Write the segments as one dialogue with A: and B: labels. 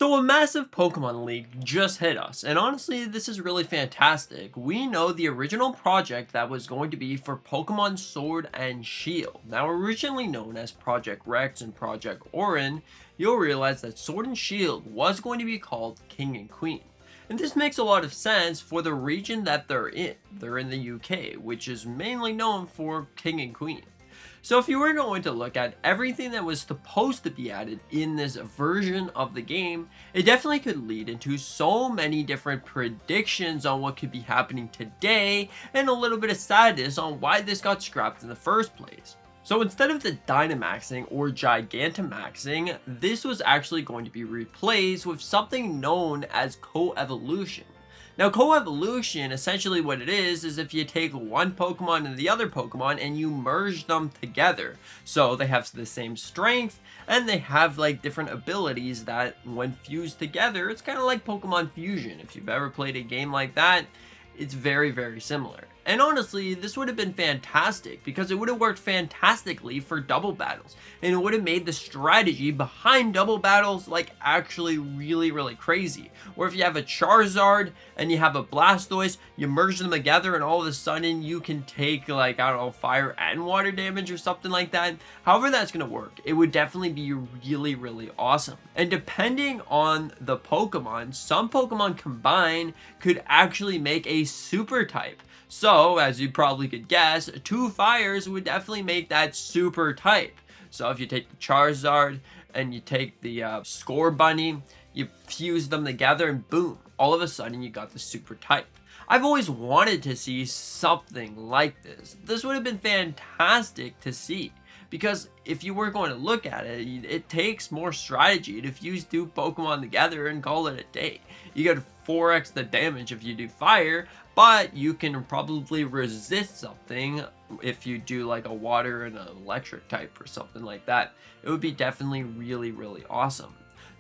A: So a massive Pokemon League just hit us, and honestly, this is really fantastic. We know the original project that was going to be for Pokemon Sword and Shield. Now originally known as Project Rex and Project Orin, you'll realize that Sword and Shield was going to be called King and Queen. And this makes a lot of sense for the region that they're in. They're in the UK, which is mainly known for King and Queen. So if you were going to look at everything that was supposed to be added in this version of the game, it definitely could lead into so many different predictions on what could be happening today and a little bit of sadness on why this got scrapped in the first place. So instead of the Dynamaxing or Gigantamaxing, this was actually going to be replaced with something known as Co-Evolution. Now, co-evolution, essentially what it is if you take one Pokemon and the other Pokemon and you merge them together. So they have the same strength and they have like different abilities that when fused together, it's kind of like Pokemon Fusion. If you've ever played a game like that, it's very, very similar. And honestly, this would have been fantastic because it would have worked fantastically for double battles. And it would have made the strategy behind double battles like actually really, really crazy. Or if you have a Charizard and you have a Blastoise, you merge them together and all of a sudden you can take like, I don't know, fire and water damage or something like that. However that's going to work, it would definitely be really, really awesome. And depending on the Pokemon, some Pokemon combined could actually make a super type. So, as you probably could guess, two fires would definitely make that super type. So if you take the Charizard and you take the Scorbunny, you fuse them together and boom, all of a sudden you got the super type. I've always wanted to see something like this. This would have been fantastic to see. Because if you were going to look at it, it takes more strategy to fuse two Pokemon together and call it a day. You get 4x the damage if you do fire, but you can probably resist something if you do like a water and an electric type or something like that. It would be definitely really, really awesome.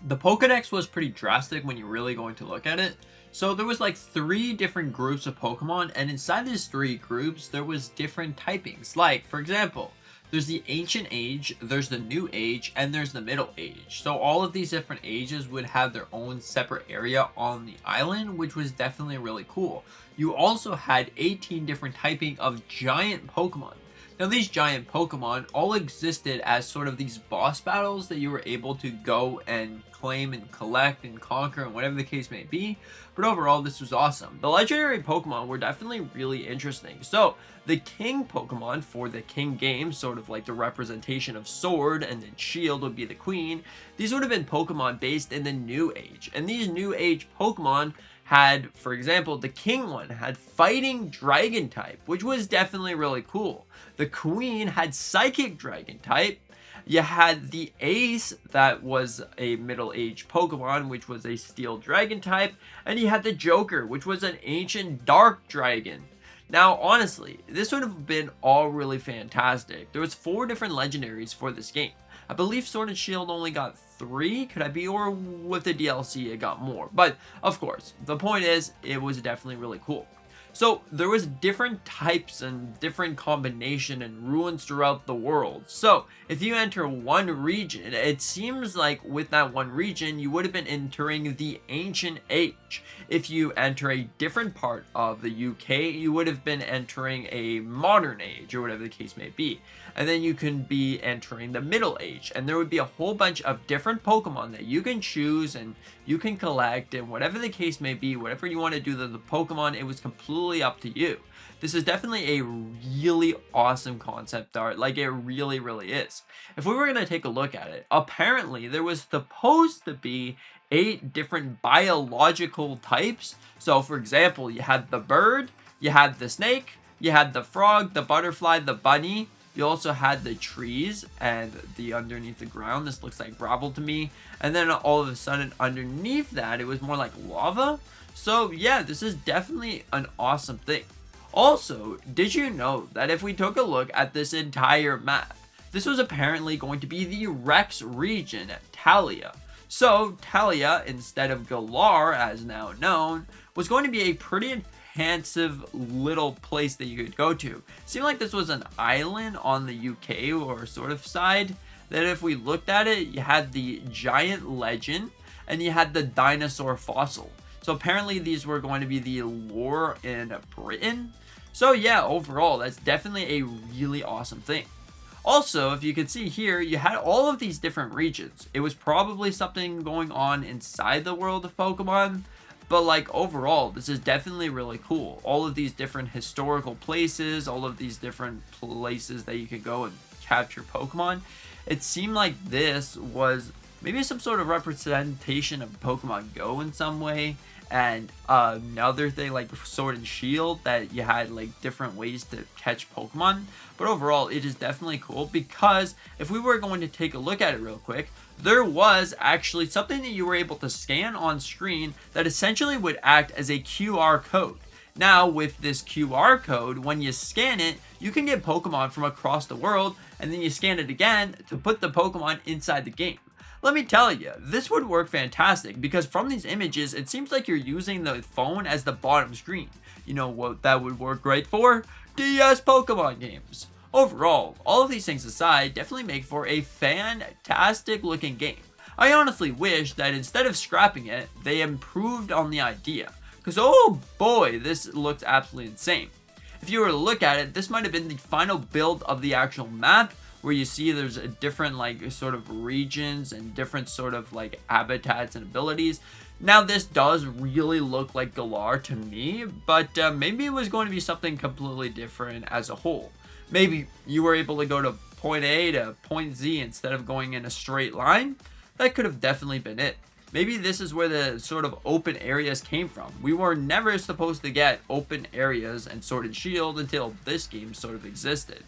A: The Pokédex was pretty drastic when you're really going to look at it. So there was like 3 different groups of Pokemon, and inside these 3 groups, there was different typings. Like, for example, there's the Ancient Age, there's the New Age, and there's the Middle Age. So all of these different ages would have their own separate area on the island, which was definitely really cool. You also had 18 different typing of giant Pokemon. Now these giant Pokemon all existed as sort of these boss battles that you were able to go and claim and collect and conquer and whatever the case may be. But overall, this was awesome. The legendary Pokemon were definitely really interesting. So the King Pokemon for the King game, sort of like the representation of Sword, and then Shield would be the Queen. These would have been Pokemon based in the New Age. And these New Age Pokemon had, for example, the King one had Fighting Dragon type, which was definitely really cool. The Queen had Psychic Dragon type. You had the Ace that was a middle-aged Pokemon, which was a Steel Dragon type, and you had the Joker, which was an Ancient Dark Dragon. Now, honestly, this would have been all really fantastic. There was 4 different legendaries for this game. I believe Sword and Shield only got 3, could I be, or with the DLC it got more. But, of course, the point is, it was definitely really cool. So there was different types and different combination and ruins throughout the world. So if you enter one region, it seems like with that one region, you would have been entering the Ancient Age. If you enter a different part of the UK, you would have been entering a Modern Age or whatever the case may be. And then you can be entering the Middle Age. And there would be a whole bunch of different Pokemon that you can choose and you can collect, and whatever the case may be, whatever you want to do to the Pokemon, it was completely up to you. This is definitely a really awesome concept art, like it really, really is. If we were going to take a look at it, apparently there was supposed to be 8 different biological types. So for example, you had the bird, you had the snake, you had the frog, the butterfly, the bunny. You also had the trees and the underneath the ground. This looks like gravel to me. And then all of a sudden underneath that, it was more like lava. So yeah, this is definitely an awesome thing. Also, did you know that if we took a look at this entire map, this was apparently going to be the Rex region at Talia. So Talia, instead of Galar as now known, was going to be a pretty expansive little place that you could go to. Seemed like this was an island on the UK or sort of side, that if we looked at it, you had the Giant Legend, and you had the dinosaur fossil. So apparently these were going to be the lore in Britain. So yeah, overall, that's definitely a really awesome thing. Also, if you can see here, you had all of these different regions. It was probably something going on inside the world of Pokemon, but like overall, this is definitely really cool. All of these different historical places, all of these different places that you could go and capture Pokemon. It seemed like this was maybe some sort of representation of Pokemon Go in some way. And another thing like Sword and Shield, that you had like different ways to catch Pokemon. But overall, it is definitely cool, because if we were going to take a look at it real quick, there was actually something that you were able to scan on screen that essentially would act as a QR code. Now, with this QR code, when you scan it, you can get Pokemon from across the world, and then you scan it again to put the Pokemon inside the game. Let me tell you, this would work fantastic, because from these images, it seems like you're using the phone as the bottom screen. You know what that would work great for? DS Pokemon games. Overall, all of these things aside, definitely make for a fantastic looking game. I honestly wish that instead of scrapping it, they improved on the idea, because oh boy, this looks absolutely insane. If you were to look at it, this might have been the final build of the actual map, where you see there's a different like sort of regions and different sort of like habitats and abilities. Now this does really look like Galar to me, but maybe it was going to be something completely different as a whole. Maybe you were able to go to point A to point Z instead of going in a straight line. That could have definitely been it. Maybe this is where the sort of open areas came from. We were never supposed to get open areas and Sword and Shield until this game sort of existed.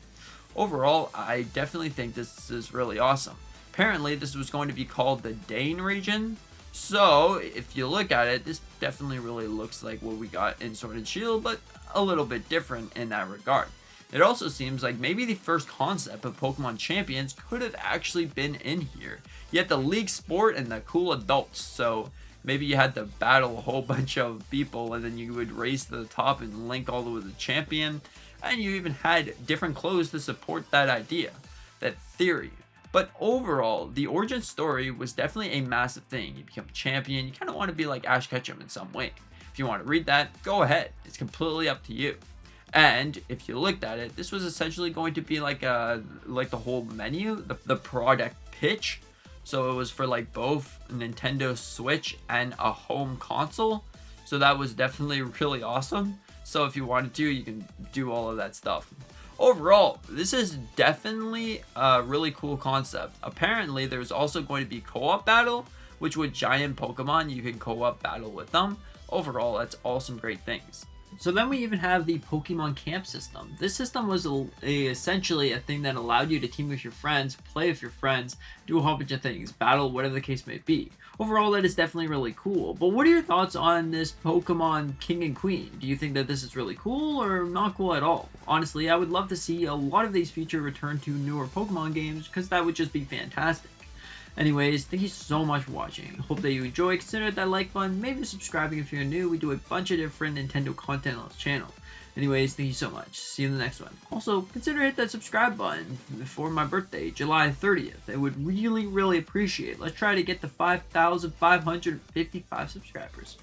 A: Overall, I definitely think this is really awesome. Apparently, this was going to be called the Dane region. So, if you look at it, this definitely really looks like what we got in Sword and Shield, but a little bit different in that regard. It also seems like maybe the first concept of Pokemon Champions could have actually been in here. You had the League Sport and the cool adults, so maybe you had to battle a whole bunch of people, and then you would race to the top and link all the way to the champion. And you even had different clothes to support that idea, that theory. But overall, the origin story was definitely a massive thing. You become a champion, you kind of want to be like Ash Ketchum in some way. If you want to read that, go ahead. It's completely up to you. And if you looked at it, this was essentially going to be like the whole menu, the product pitch. So it was for like both Nintendo Switch and a home console. So that was definitely really awesome. So if you wanted to, you can do all of that stuff. Overall, this is definitely a really cool concept. Apparently, there's also going to be co-op battle, which with giant Pokemon, you can co-op battle with them. Overall, that's all some great things. So then we even have the Pokemon Camp system. This system was essentially a thing that allowed you to team with your friends, play with your friends, do a whole bunch of things, battle, whatever the case may be. Overall, that is definitely really cool. But what are your thoughts on this Pokemon King and Queen? Do you think that this is really cool or not cool at all? Honestly, I would love to see a lot of these features return to newer Pokemon games, because that would just be fantastic. Anyways, thank you so much for watching. Hope that you enjoyed. Consider that like button, maybe subscribing if you're new. We do a bunch of different Nintendo content on this channel. Anyways, thank you so much. See you in the next one. Also, consider hit that subscribe button for my birthday, July 30th. I would really, really appreciate it. Let's try to get to 5,555 subscribers.